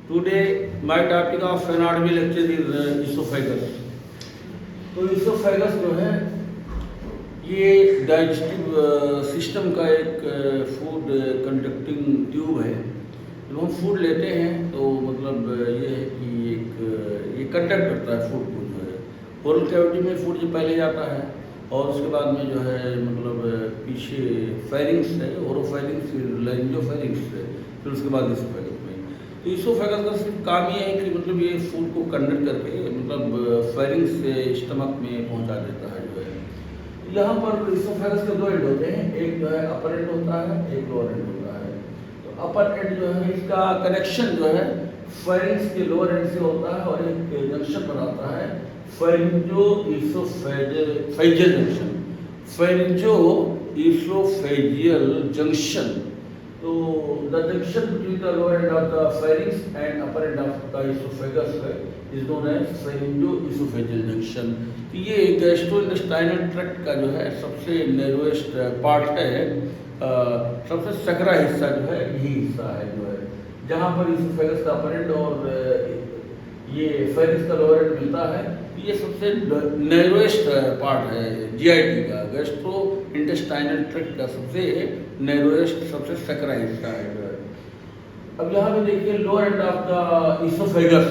Today, my topic of anatomy lecture is esophagus. तो esophagus जो है ये डाइजेस्टिव सिस्टम का एक फूड कंडक्टिंग ट्यूब है। जब हम फूड लेते हैं तो मतलब ये है कि ये कंडक्ट करता है फूड को, जो है ओरल कैविटी में फूड जो पहले जाता है और उसके बाद में जो है मतलब पीछे फेरिंग्स है, ओरोफेरिंग्स, फिर लैरिंजोफेरिंग्स है, फिर उसके बाद इसोफेगस में। तो इसोफेगस का सिर्फ काम ये है कि मतलब ये फूड को कंडक्ट करके मतलब फेरिंग्स से स्टमक में पहुंचा देता है जो है। यहाँ पर इसोफेगस के दो एंड होते हैं, एक जो है अपर एंड होता है, एक लोअर एंड होता है। तो अपर एंड जो है इसका कनेक्शन जो है फेरिंग्स के लोअर एंड से होता है और एक जंक्शन बनाता है pharyngo oesophageal junction, pharyngo oesophageal junction. तो the junction between the lower end of the pharynx and upper end of the oesophagus is known as pharyngo oesophageal junction. तो ये गैस्ट्रोइंटेस्टाइनल ट्रैक्ट का जो है सबसे नैरोएस्ट पार्ट है, सबसे सकरा हिस्सा जो है यही हिस्सा है जो है, जहाँ पर इसोफेगस का अपर एंड और ये फेरिंग्स का लोअर एंड मिलता है। ये सबसे नैरोएस्ट पार्ट है जीआईटी का, गैस्ट्रो इंटेस्टाइनल ट्रैक्ट का सबसे नैरोएस्ट, सबसे सकरा हिस्सा है जो है। अब यहाँ पे देखिए lower end of the oesophagus,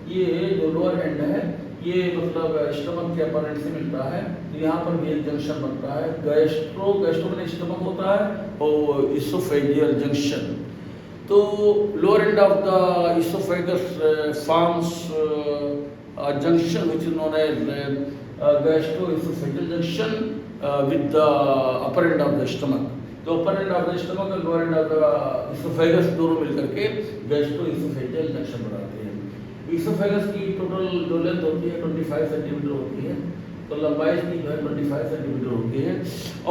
ये जो लोअर एंड है ये मतलब स्टमक के अपर एंड से मिलता है। तो यहाँ पर भी एक जंक्शन बनता है, गैस्ट्रो में स्टमक होता है और इसोफेजियल जंक्शन। तो lower end of the oesophagus forms junction which is known as gastroesophageal junction with the upper end of the stomach. तो अपर एंड ऑफ द स्टमक और lower end of the oesophagus दोनों मिलकर के gastro-oesophageal junction बनाते हैं। Oesophagus की total जो length होती है 25 सेंटीमीटर होती है, तो लंबाई इसकी जो है 25 सेंटीमीटर होती है।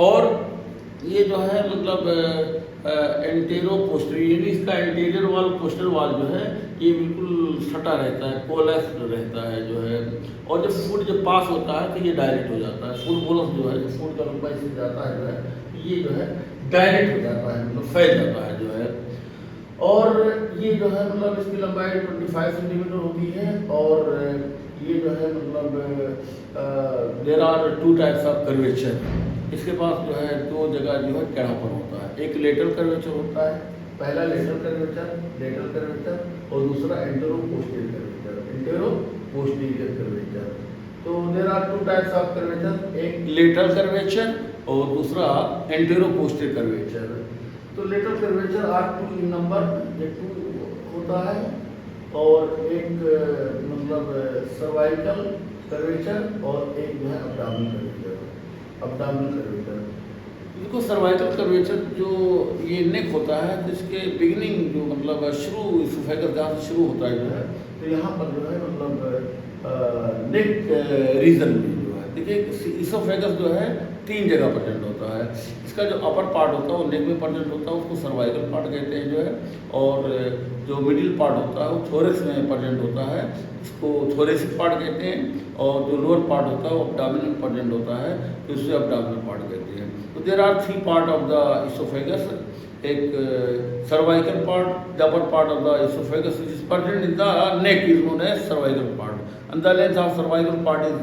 और ये जो है मतलब एंटेरो पोस्टीरियर, इसका एंटीरियर वाल पोस्टर वाल जो है ये बिल्कुल सटा रहता है, कोलैप्स्ड रहता है जो है। और जब फूड जब पास होता है तो ये डायरेक्ट हो जाता है, फूड बोलस जो है, जो फूड का लंबाई से जाता है जो है, ये जो है डायरेक्ट हो जाता है, मतलब फैल जाता है जो है। और ये जो है मतलब इसकी लंबाई 25 सेंटीमीटर होती है। और ये जो है मतलब there are two types of curvature. इसके पास जो है दो जगह जो है टेढ़ापन होता है, एक लेटरल कर्वेचर होता है, पहला लेटरल कर्वेचर और दूसरा एंटेरो पोस्टीरियर कर्वेचर। तो there are two types of curvature, एक लेटरल कर्वेचर और दूसरा एंटेरो पोस्टीरियर कर्वेचर। तो lateral curvature are 2 in number, ये 2 होता है। और एक मतलब सर्वाइकल कर्वेचर और एक जो है अब्डामिनल कर्वेचर। इनको सर्वाइकल कर्वेचर जो ये नेक होता है, तो इसके बिगिनिंग जो मतलब शुरू इसोफेगस जहाँ से शुरू होता है जो है, तो यहाँ पर जो है मतलब नेक रीजन में जो है देखिए इसोफेगस जो है 3 जगह प्रेजेंट होता है। इसका जो अपर पार्ट होता है वो नेक में प्रेजेंट होता है, उसको सर्वाइकल पार्ट कहते हैं जो है। और जो मिडिल पार्ट होता है वो थोरेक्स में प्रेजेंट होता है, इसको थोरेसिक पार्ट कहते हैं। और जो लोअर पार्ट होता है वो अब्डामिनल में प्रेजेंट होता है, तो इसे अब्डामिनल पार्ट कहते हैं। तो there are 3 part of the oesophagus, एक cervical part, the upper part of the oesophagus which is present in the neck is known as cervical part, and the length of cervical part is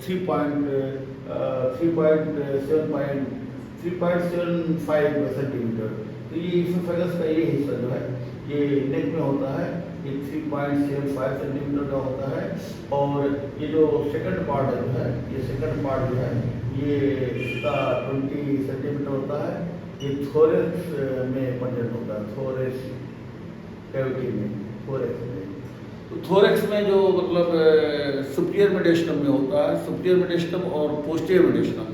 3.75 centimetre. तो ये oesophagus का ये हिस्सा जो है ये नेक में होता है, ये 3.75 सेंटीमीटर का होता है। और ये जो सेकंड पार्ट है जो है, ये सेकंड पार्ट जो है ये इसका 20 सेंटीमीटर होता है। ये थोरेक्स में प्रेजेंट होता है, थोरेक्स कैविटी में, थोरेक्स में। तो थोरेक्स में जो मतलब सुपीरियर मेडिस्टम में होता है, सुपीरियर मेडिस्टम और पोस्टीरियर मेडिस्टम।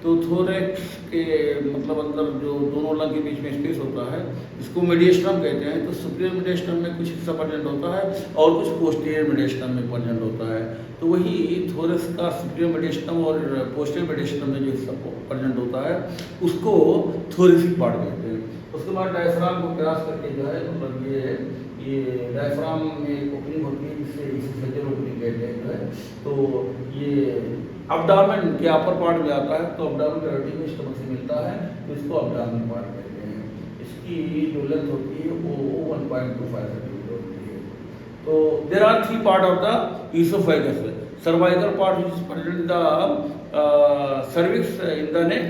तो थोरेक्स के मतलब अंदर जो दोनों लंग के बीच में स्पेस होता है इसको मेडिस्टम कहते हैं। तो सुपीरियर मेडिस्टम में कुछ हिस्सा प्रेजेंट होता है और कुछ पोस्टीरियर मेडिस्टम में प्रेजेंट होता है। तो वही थोरेक्स का सुपीरियर मेडिस्टम और पोस्टीरियर मेडिस्टम में जो हिस्सा प्रेजेंट होता है उसको थोरेसिक पार्ट कहते हैं। उसके बाद डायफ्राम को क्रॉस करके जो है मतलब ये डायफ्राम में ओपनिंग होती है जिससे इसोफेजियल ओपनिंग कहते हैं जो है। तो ये अब्डामेन के अपर पार्ट में आता है, तो अब्डामेन कैविटी में स्टमक से मिलता है, तो इसको अब्डामेन पार्ट कहते हैं। इसकी जो लेंथ होती है वो 1.25 सेंटीमीटर होती है। तो there are three part of the esophagus. Cervical part which is present in the cervix in the neck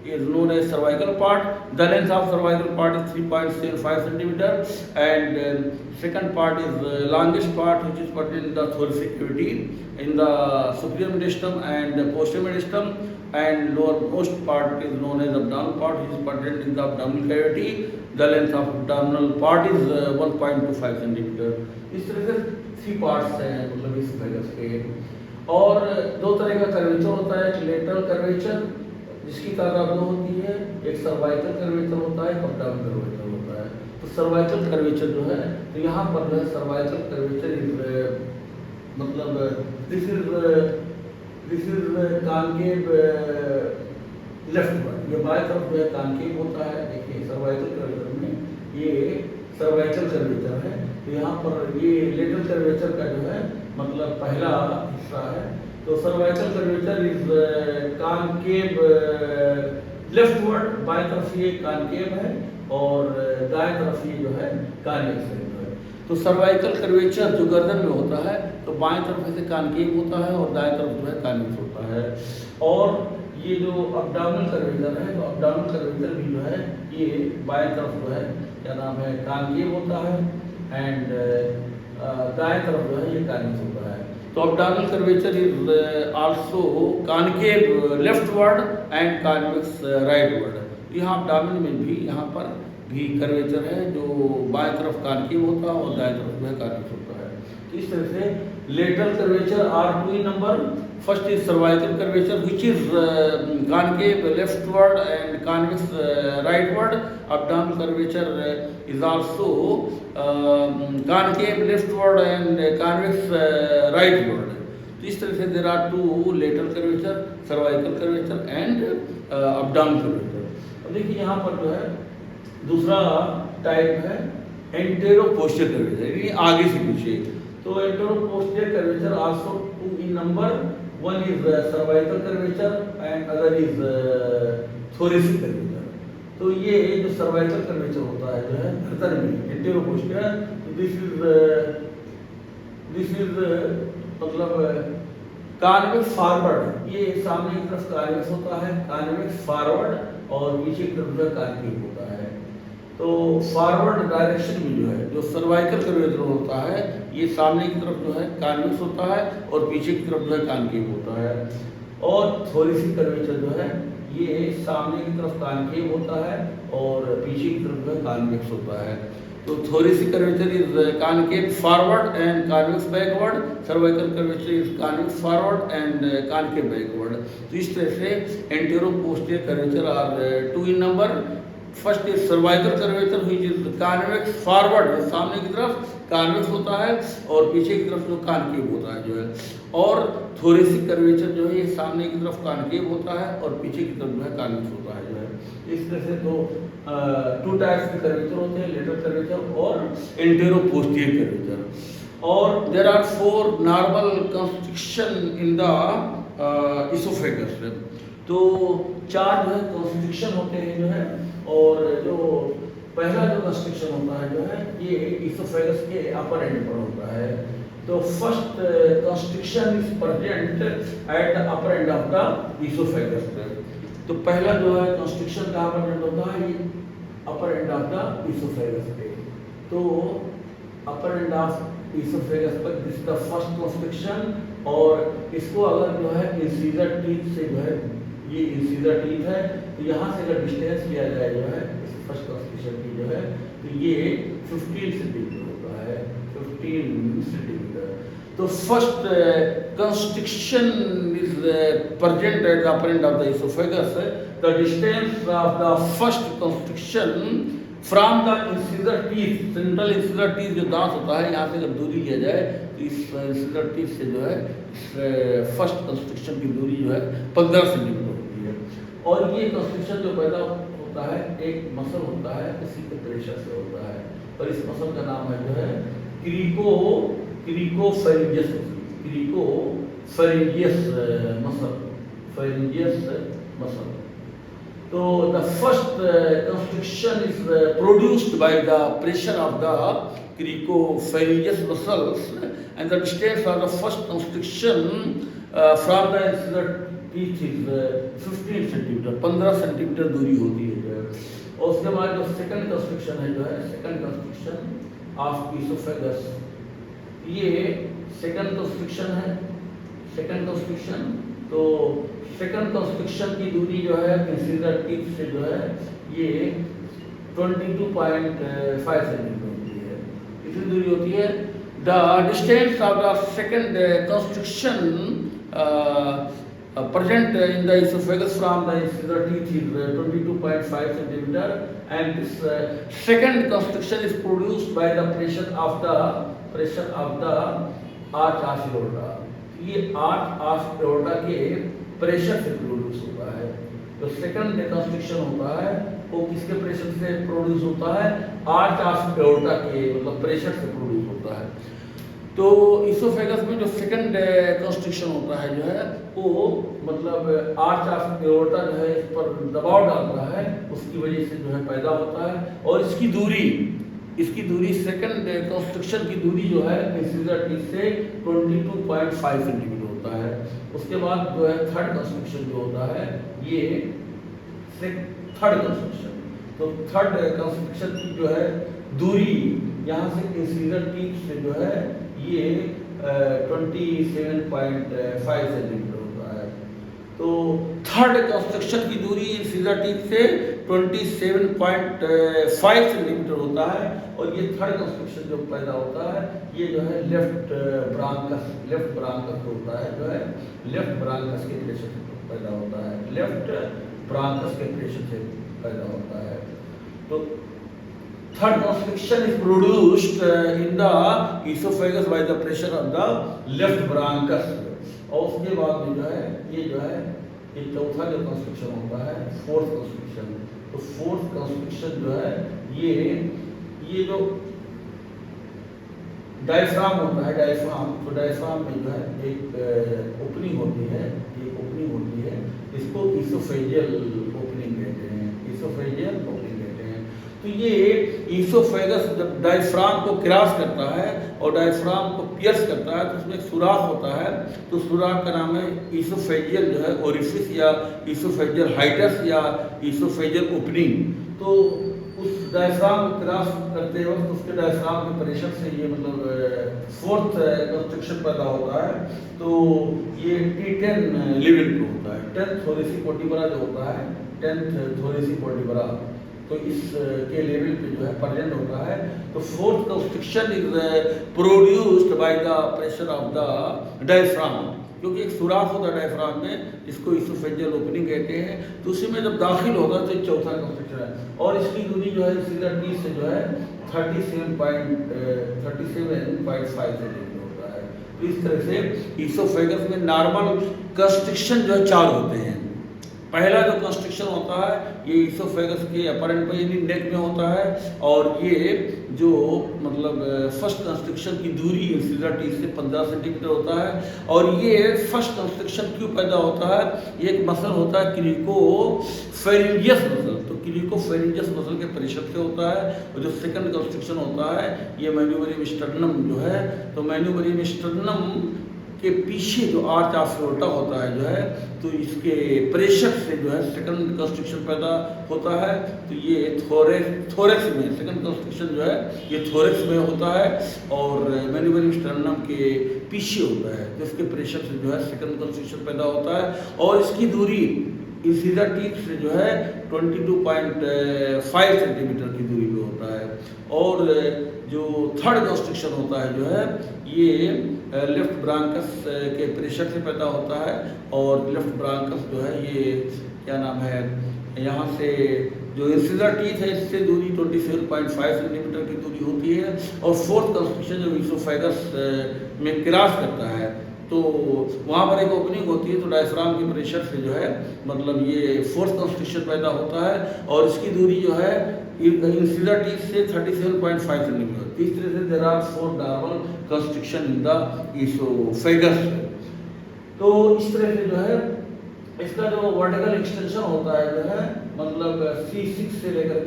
is known as cervical part. The length of cervical part is 3.75 centimeter, and second part is longest part which is present in the thoracic cavity in the superior mediastinum and posterior mediastinum, and lowermost part is known as abdominal part which is present in the abdominal cavity. The length of abdominal part is 1.25 centimeter. इस तरह से three parts हैं मतलब oesophagus के। और दो तरह का कर्वेचर होता है, एक लेटरल कर्वेचर जिसकी तादाद दो होती है, एक सर्वाइकल कर्वेचर होता है, एक अब्डोमिनल कर्वेचर होता है। तो सर्वाइकल कर्वेचर जो है, तो यहाँ पर जो है सर्वाइकल कर्वेचर मतलब दिस इज कॉन्केव लेफ्टवर्ड, ये बाएं तरफ जो है कॉन्केव होता है। देखिए सर्वाइकल कर्वेचर में ये सर्वाइकल कर्वेचर है, तो यहाँ पर ये लेटरल कर्वेचर का जो है मतलब पहला हिस्सा है। तो cervical curvature is concave leftward, बाएं तरफ ये कॉन्केव है और दाएं तरफ ये जो है कॉन्वेक्स है। तो सर्वाइकल कर्वेचर जो गर्दन में होता है तो बाएं तरफ से कॉन्केव होता है और दाएं तरफ जो है कॉन्वेक्स होता है। और ये जो अब्डोमिनल कर्वेचर है, तो अब्डोमिनल कर्वेचर भी जो है ये बाएं तरफ जो है क्या नाम है कॉन्केव होता है, एंड दाएं तरफ जो है ये कॉन्वेक्स होता है। तो abdominal curvature is also concave leftward and convex rightward. यहाँ अब्डोमिन में भी यहाँ पर भी कर्वेचर है जो बाएं तरफ कॉन्केव होता है और दाएं तरफ जो है कॉन्वेक्स होता है। तो इस तरह से lateral curvature are two in number. First is cervical curvature, which is concave leftward and convex rightward. Abdominal curvature is also concave leftward and convex rightward. तो इस तरह से there are two lateral curvature, cervical curvature and abdominal curvature. अब देखिए यहाँ पर जो है दूसरा टाइप है एंटेरो पोस्टीरियर कर्वेचर, यानी आगे से पीछे। तो antero posterior curvature also two in number. One is cervical curvature and other is thoracic curvature. तो ये जो cervical curvature होता है जो है गर्दन में एंटेरो पोस्टीरियर, तो दिस इज मतलब कॉन्वेक्स फॉरवर्ड, ये सामने की तरफ कॉन्वेक्स होता है, कॉन्वेक्स फॉरवर्ड, और पीछे की तरफ कॉन्केव होता है। तो फॉरवर्ड डायरेक्शन में जो है जो सर्वाइकल कर्वेचर होता है ये सामने की तरफ जो है कॉन्वेक्स होता है और पीछे की तरफ जो है कॉन्केव होता है। और थोरेसिक कर्वेचर जो है ये सामने की तरफ कॉन्केव होता है और पीछे की तरफ जो है कॉन्वेक्स होता है। तो thoracic curvature is concave forward and convex backward, cervical curvature is convex forward and concave backward. तो इस तरह से antero posterior curvature are two in number. First is cervical curvature which is convex forward, सामने की तरफ convex होता है और पीछे की तरफ जो कॉन्केव होता है जो है। और थोरेसिक कर्वेचर जो है ये सामने की तरफ कॉन्केव होता है और पीछे की तरफ जो है कॉन्वेक्स होता है जो है। इस तरह से टू टाइप्स के कर्वेचर होते हैं, लेटरल कर्वेचर और एंटेरो पोस्टीरियर कर्वेचर। और there are four normal construction in the oesophagus. तो चार जो है कंस्ट्रक्शन होते हैं जो है, और जो पहला जो कंस्ट्रक्शन होता है जो है ये इसोफेगस के अपर एंड पर होता है। तो first construction is present at the upper end of the oesophagus. तो पहला जो है कंस्ट्रक्शन कहाँ प्रेजेंट होता है, ये अपर एंड ऑफ द इसोफेगस पे। तो अपर एंड ऑफ इसोफेगस पर दिस द फर्स्ट कंस्ट्रक्शन। और इसको अगर जो है इंसीजर टीथ से जो है, ये इंसीजर टीथ है, तो यहाँ से अगर डिस्टेंस लिया जाए जो है इस फर्स्ट कंस्ट्रक्शन की जो है, तो ये 15 सेंटीमीटर होता है, 15 सेंटीमीटर। तो first construction is present at the upper end of the oesophagus. The distance of the first construction from the incisor teeth, central incisor teeth जो दांत होता है यहाँ से अगर दूरी लिया जाए तो इस इंसीजर टीथ से जो है फर्स्ट कंस्ट्रक्शन की दूरी जो है 15 सेंटीमीटर होती है। और ये कंस्ट्रक्शन जो पैदा होता है एक मसल होता है, इसी के प्रेशर से होता है, और इस मसल का नाम है जो है क्रिकोफेरिंजियस मसल। तो the first constriction is produced by the pressure of the cricopharyngeus muscles, and the distance of the first constriction from the incisor teeth is 15 centimetre, 15 centimetre दूरी होती है जो है। और उसके बाद जो सेकंड कंस्ट्रक्शन है जो है, सेकंड कंस्ट्रक्शन ऑफ ईसोफेगस, ये सेकंड कंस्ट्रक्शन है। सेकंड कंस्ट्रक्शन, तो सेकंड कंस्ट्रक्शन की दूरी जो है इंसिजर टिप से जो है ये 22.5 सेंटीमीटर होती है, इतनी दूरी होती है। The distance of the second construction present in the esophagus from the incisor teeth is 22.5 centimeter, and this second constriction is produced by the pressure of the arch of aorta। ये arch of aorta के pressure से produce होता है। तो second construction होता है वो किसके प्रेशर से प्रोड्यूस होता है? आर्च ऑफ एओर्टा के मतलब प्रेशर से प्रोड्यूस होता है। तो ईसोफेगस में जो सेकंड कंस्ट्रक्शन होता है जो है वो मतलब आर्च ऑफ एओर्टा जो है इस पर दबाव डालता है, उसकी वजह से जो है पैदा होता है। और इसकी दूरी सेकंड कंस्ट्रक्शन की दूरी जो है इंसिजर टिप से 22.5 सेंटीमीटर होता है। उसके बाद जो है थर्ड कंस्ट्रक्शन जो होता है ये थर्ड कंस्ट्रक्शन, तो थर्ड कंस्ट्रक्शन की जो है दूरी यहाँ से इंसिजर टिप से जो है ये 27.5 सेंटीमीटर होता है। तो थर्ड कंस्ट्रक्शन की दूरी इंसिजर टिप से 27.5 सेंटीमीटर होता है। और ये थर्ड कंस्ट्रक्शन जो पैदा होता है ये जो है लेफ्ट ब्रांकस होता है, जो है लेफ्ट ब्रांकस के प्रेशर से पैदा होता है, लेफ्ट ब्रांकस के प्रेशर से पैदा होता है। तो third constriction is produced in the esophagus by the pressure of the left bronchus। और उसके बाद में जो है ये चौथा जो कंस्ट्रक्शन होता है फोर्थ कंस्ट्रक्शन। तो फोर्थ कंस्ट्रक्शन जो है ये जो डायफ्राम होता है, तो डायफ्राम में जो है एक ओपनिंग होती है, इसको ईसोफेजियल ओपनिंग कहते हैं, तो ये ईसोफेगस जब डायफ्राम को क्रॉस करता है और डायफ्राम को पियर्स करता है तो उसमें एक सुराख होता है, तो सुराख का नाम है ईसोफेजियल जो है ओरिफिस या ईसोफेजियल हाइटस या ईसोफेजियल ओपनिंग। तो उस डायफ्राम को क्रॉस करते वक्त उसके डायफ्राम के प्रेशर से ये मतलब फोर्थ कंस्ट्रक्शन पैदा होता है। तो ये T10 लेवल पे होता है, 10th थोरेसिक वर्टिब्रा जो होता है, 10th थोरेसिक वर्टिब्रा, तो इस के लेवल पे जो है प्रेजेंट होता है। तो fourth construction is produced by the pressure of the diaphragm, क्योंकि एक सुराख होता है डायफ्राम में, इसको ईसोफेजियल ओपनिंग कहते हैं। तो उसी में जब दाखिल होगा तो चौथा कंस्ट्रक्शन है। और इसकी दूरी जो है इंसिजर टिप से जो है 37.5 सेंटीमीटर होता है। तो इस तरह से ईसोफेगस में नॉर्मल कंस्ट्रक्शन जो है 4 होते हैं। पहला जो कंस्ट्रक्शन होता है ये ईसोफेगस के अपरेंट में यानी नेक में होता है, और ये जो मतलब फर्स्ट कंस्ट्रक्शन की दूरी इंसिजर टिप से 15 सेंटीमीटर होता है। और ये फर्स्ट कंस्ट्रक्शन क्यों पैदा होता है? ये एक मसल होता है क्रिकोफेरिंजियस मसल, तो क्रिकोफेरिंजियस मसल के प्रेशर से होता है। और जो सेकंड कंस्ट्रक्शन होता है ये मैन्यूवरियम स्टर्नम जो है, तो मैन्यूवरियम स्टर्नम के पीछे जो आर्च ऑफ एओर्टा होता है जो है, तो इसके प्रेशर से जो है सेकंड कंस्ट्रक्शन पैदा होता है। तो ये थोरेक्स में सेकंड कंस्ट्रक्शन जो है ये थोरेक्स में होता है और मैन्यूवरियम स्टर्नम के पीछे होता है, तो इसके प्रेशर से जो है सेकंड कंस्ट्रक्शन पैदा होता है। और इसकी दूरी इंसिजर टिप से जो है 22.5 सेंटीमीटर की दूरी पे होता है। और जो थर्ड कंस्ट्रक्शन होता है जो है ये लेफ्ट ब्रांकस के प्रेशर से पैदा होता है। और लेफ्ट ब्रांकस जो है ये क्या नाम है, यहाँ से जो इंसिजर टिप है इससे दूरी 27.5 सेंटीमीटर की दूरी होती है। और फोर्थ कंस्ट्रक्शन जो ईसोफेगस में क्रॉस करता है तो वहाँ पर एक ओपनिंग होती है, तो डायफ्राम के प्रेशर से जो है मतलब ये फोर्थ कंस्ट्रक्शन पैदा होता है। और इसकी दूरी जो है इंसिजर टिप से 37.5 सेंटीमीटर। इस तरह से there are 4 normal construction in the oesophagus. तो इस तरह से जो है इसका जो वर्टिकल एक्सटेंशन होता है जो है मतलब C6 से लेकर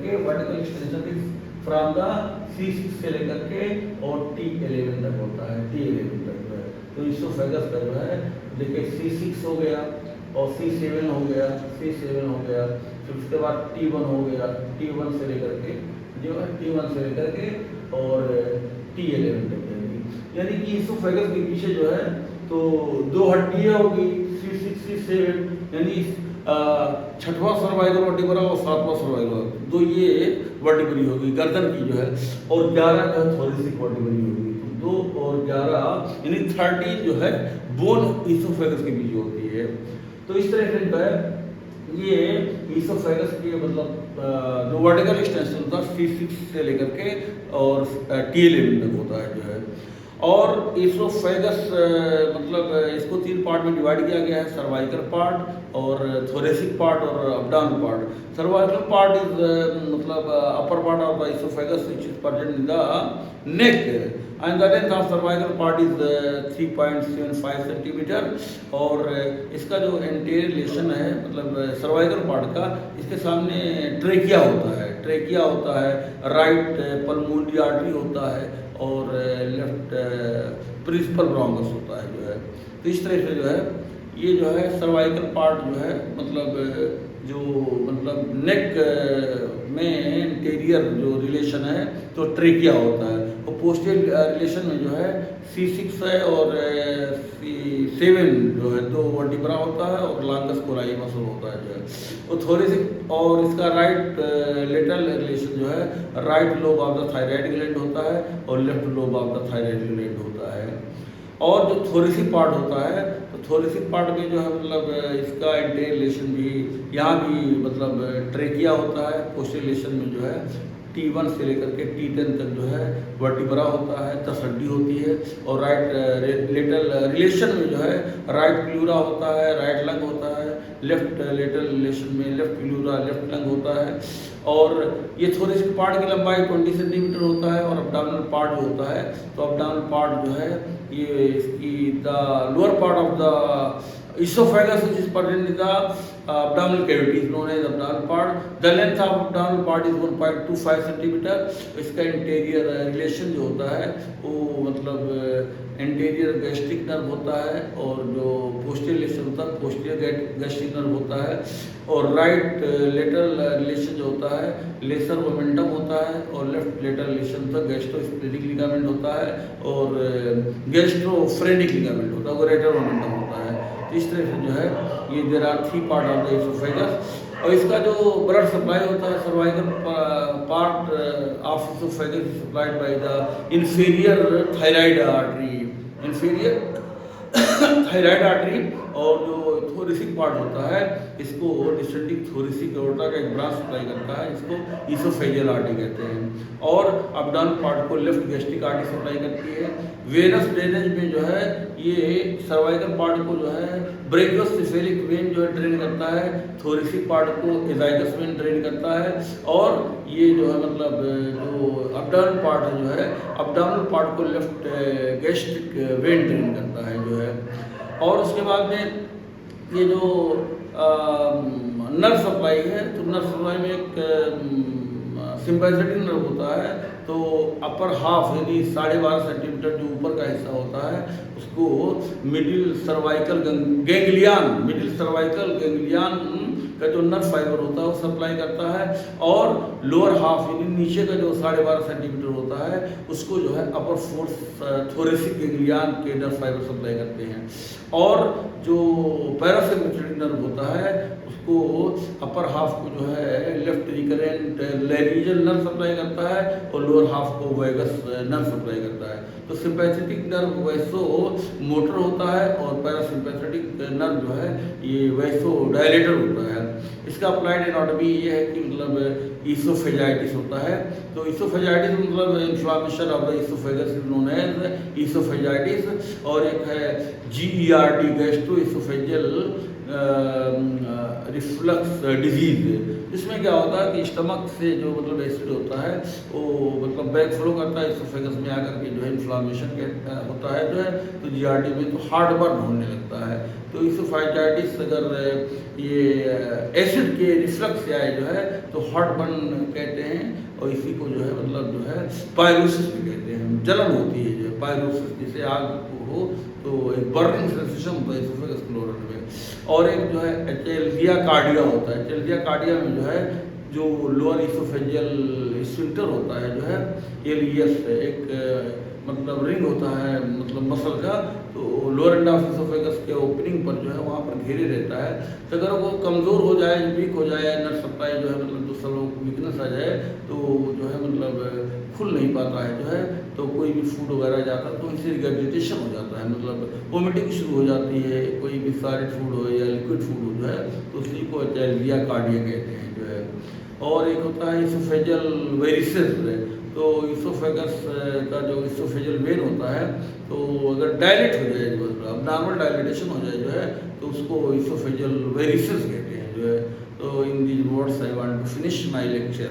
के vertical extension is from the C6 से लेकर के और T11 तक होता है, T11 तक जो है। तो इसोफेगस का जो है देखिए C6 हो गया और C7 हो गया, C7 हो गया, फिर उसके बाद T1 हो गया, T1 से लेकर के जो है T1 से लेकर के और T11 तक जाएगी। यानी कि इसोफेगस के पीछे जो है तो दो हड्डियाँ होगी C6 C7, यानी छठवां सर्वाइकल वर्टिब्रा और सातवां सर्वाइकल, तो ये वर्टिब्री होगी गर्दन की जो है, और 11 जो है थोरेसिक वर्टिब्री होगी। तो 2 और 11 यानी 13 जो है बोन इसोफेगस के बीच होती है। तो इस तरह से जो है ये इसोफेगस के मतलब जो वर्टिकल एक्सटेंशन होता है C6 से लेकर के और T11 तक होता है जो है। और इसोफेगस मतलब इसको 3 पार्ट में डिवाइड किया गया है, सर्वाइकल पार्ट और थोरेसिक पार्ट और abdominal part. Cervical part is मतलब upper part of the oesophagus which is present in the neck and the length of cervical part is 3.75 centimetre. और इसका जो एंटीरियर रिलेशन है मतलब सर्वाइकल पार्ट का, इसके सामने ट्रेकिया होता है, ट्रेकिया होता है, राइट पल्मोनरी आर्टरी होता है और लेफ्ट प्रिंसिपल ब्रोंकस होता है जो है। तो इस तरह से जो है ये जो है सर्वाइकल पार्ट जो है मतलब नेक में इंटीरियर जो रिलेशन है तो ट्रेकिया होता है, और पोस्टीरियर रिलेशन में जो है C6 है और C7 जो है 2 वर्टिब्रा होता है और लॉन्गस कोलाई मसल होता है जो है। और थोरेसिक और इसका राइट लेटरल रिलेशन जो है right lobe of the thyroid gland होता है और left lobe of the thyroid gland होता है। और जो थोरेसिक पार्ट होता है तो थोरेसिक पार्ट में जो है मतलब इसका इंटीरियर रिलेशन भी यहाँ भी मतलब ट्रेकिया होता है, पोस्टीरियर रिलेशन में जो है T1 से लेकर के T10 तक जो है वर्टिब्रा होता है, 10 हड्डी होती है। और राइट लेटरल रिलेशन में जो है राइट प्लूरा होता है, राइट लंग होता है, लेफ्ट लेटरल रिलेशन में लेफ्ट प्लूरा लेफ्ट लंग होता है। और ये थोरेसिक पार्ट की लंबाई 20 सेंटीमीटर होता है। और अब्डोमिनल पार्ट जो होता है तो अब्डोमिनल पार्ट जो है ये इसकी the lower part of the esophagus which is present in the abdominal cavity is known as abdominal part. The length of abdominal part is 1.25 centimetre. इसका इंटीरियर रिलेशन जो होता है वो मतलब इंटीरियर गैस्ट्रिक नर्व होता है, और जो पोस्टीरियर रिलेशन होता है पोस्टीरियर गैस्ट्रिक नर्व होता है। और राइट लेटरल रिलेशन जो होता है लेसर मोमेंटम होता है, और लेफ्ट लेटरल रिलेशन होता है गैस्ट्रोस्प्लेनिक लिगामेंट होता है, और गैस्ट्रोफ्रेनिक लिगामेंट होता है, वो रेटर मोमेंटम होता है। इस तरह से जो है ये there are 3 part of the oesophagus. और इसका जो ब्लड सप्लाई होता है cervical part of oesophagus is supplied by the inferior thyroid artery, inferior thyroid artery. और जो थोरेसिक पार्ट होता है इसको डिसेंडिंग थोरेसिक एओर्टा का एक ब्रांच सप्लाई करता है, इसको इसोफेजियल आर्टरी कहते हैं। और अब्डोमिनल पार्ट को लेफ्ट गैस्ट्रिक आर्टरी सप्लाई करती है। वेनस ड्रेनेज में जो है ये सर्वाइकल पार्ट को जो है ब्रेकियोसेफेलिक वेन जो है ड्रेन करता है, थोरेसिक पार्ट को एजाइगस वेन ड्रेन करता है। और ये जो है मतलब जो अब्डोमिनल पार्ट है जो है अब्डोमिनल पार्ट को लेफ्ट गैस्ट्रिक वेन ड्रेन करता है जो है। और उसके बाद में ये जो नर्व सप्लाई है तो नर्व सप्लाई में एक सिम्पैथेटिक नर्व होता है। तो अपर हाफ यानी 12.5 सेंटीमीटर जो ऊपर का हिस्सा होता है उसको मिडिल सर्वाइकल गैंग्लियन का जो नर्व फाइबर होता है वो सप्लाई करता है। और लोअर हाफ यानी नीचे का जो 12.5 सेंटीमीटर होता है उसको जो है अपर फोर्थ थोरेसिक गैंग्लियन के नर्व फाइबर सप्लाई करते हैं। और जो पैरासिम्पैथेटिक नर्व होता है उसको अपर हाफ को जो है left recurrent laryngeal nerve supply करता है और लोअर हाफ को वैगस नर्व सप्लाई करता है। तो सिंपैथेटिक नर्व वैसो मोटर होता है और पैरासिम्पैथेटिक नर्व जो है ये वैसो डायलेटर होता है। इसका अप्लाइड एनाटॉमी ये है कि मतलब इसोफेजाइटिस होता है। तो इसोफेजाइटिस मतलब inflammation of the oesophagus is known as oesophagitis. और एक है GERD gastro oesophageal reflux disease. इसमें क्या होता है कि स्टमक से जो मतलब एसिड होता है वो मतलब बैक फ्लो करता है इसोफेगस में आकर के जो है इन्फ्लामेशन होता है जो है। तो GERD में तो हार्ट बर्न होने लगता है। तो इसोफेजाइटिस अगर ये एसिड के रिफ्लक्स से आए जो है तो हार्ट बर्न कहते हैं। और इसी को जो है मतलब जो है पायरोसिस भी कहते हैं, जलन होती है जो पायरोसिस, जैसे आग हो तो एक बर्निंग सेंसेशन होता है इसोफेगस फ्लोरल में। और एक जो है एचेल्जिया कार्डिया होता है। एचेल्जिया कार्डिया में जो है जो लोअर इसोफेजियल स्फिंक्टर होता है जो है एलियस एक मतलब रिंग होता है मतलब मसल का, तो लोअर एंड ऑफ इसोफेगस के ओपनिंग पर जो है वहाँ पर घेरे रहता है। तो अगर वो कमज़ोर हो जाए, वीक हो जाए, नर्व सप्लाई जो है मतलब जो सब वीकनेस आ जाए तो जो है मतलब खुल नहीं पाता है जो है, तो कोई भी फूड वगैरह जाता है तो उनसे रिगर्जिटेशन हो जाता है, मतलब वोमिटिंग शुरू हो जाती है। कोई भी सॉलिड फूड हो या लिक्विड फूड हो जो है तो उसी को एचेल्जिया कार्डिया कहते हैं जो है। और एक होता है इसोफेजियल वेरिसेस, तो इसोफेगस का जो इसोफेजियल वेन होता है तो अगर डायलेट हो जाए, मतलब नॉर्मल डायलिटेशन हो जाए जो है तो उसको इसोफेजियल वेरिसेस कहते हैं जो है। तो in these words I want to finish my lecture.